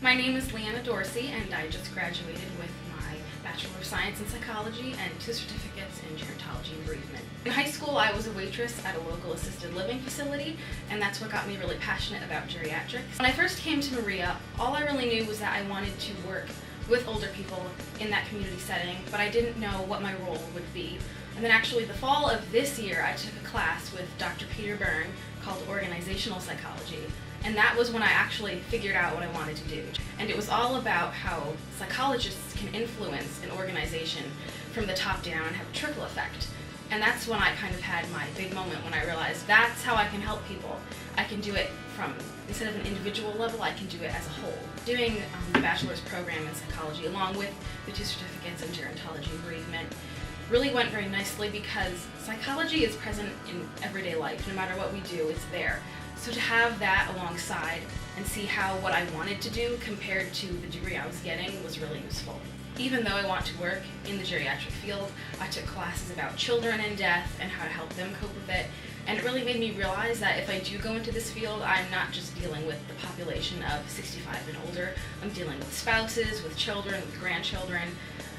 My name is Leanna Dorsey, and I just graduated with my Bachelor of Science in Psychology and 2 certificates in Gerontology and Bereavement. In high school, I was a waitress at a local assisted living facility, and that's what got me really passionate about geriatrics. When I first came to Maria, all I really knew was that I wanted to work with older people in that community setting, but I didn't know what my role would be. And then actually the fall of this year, I took a class with Dr. Peter Byrne called Organizational Psychology. And that was when I actually figured out what I wanted to do. And it was all about how psychologists can influence an organization from the top down and have a trickle effect. And that's when I kind of had my big moment when I realized that's how I can help people. I can do it from, instead of an individual level, I can do it as a whole. Doing the bachelor's program in psychology along with the 2 certificates in gerontology and bereavement really went very nicely because psychology is present in everyday life. No matter what we do, it's there. So to have that alongside and see how what I wanted to do compared to the degree I was getting was really useful. Even though I want to work in the geriatric field, I took classes about children and death and how to help them cope with it. And it really made me realize that if I do go into this field, I'm not just dealing with the population of 65 and older. I'm dealing with spouses, with children, with grandchildren.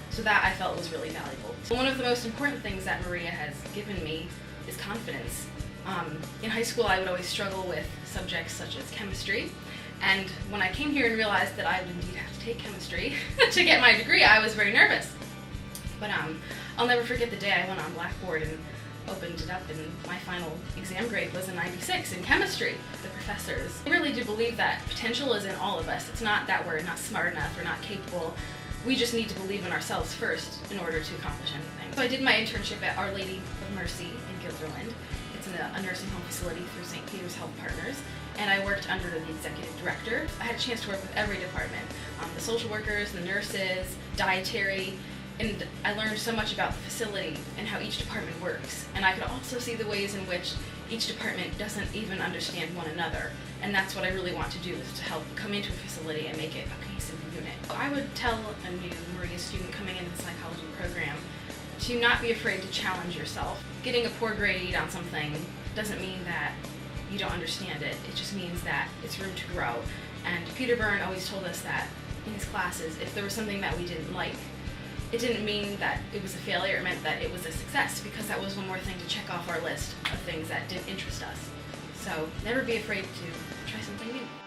So that I felt was really valuable. So one of the most important things that Maria has given me is confidence. In high school, I would always struggle with subjects such as chemistry, and when I came here and realized that I would indeed have to take chemistry to get my degree, I was very nervous. But I'll never forget the day I went on Blackboard and opened it up, and my final exam grade was a 96 in chemistry. The professors really do believe that potential is in all of us. It's not that we're not smart enough or not capable. We just need to believe in ourselves first in order to accomplish anything. So I did my internship at Our Lady of Mercy in Guilderland. It's a nursing home facility through St. Peter's Health Partners, and I worked under the executive director. I had a chance to work with every department, the social workers, the nurses, dietary, and I learned so much about the facility and how each department works. And I could also see the ways in which each department doesn't even understand one another. And that's what I really want to do, is to help come into a facility and make it a cohesive unit. I would tell a new Maria student coming into the psychology program to not be afraid to challenge yourself. Getting a poor grade on something doesn't mean that you don't understand it. It just means that it's room to grow. And Peter Byrne always told us that in his classes, if there was something that we didn't like, it didn't mean that it was a failure, it meant that it was a success, because that was one more thing to check off our list of things that didn't interest us. So never be afraid to try something new.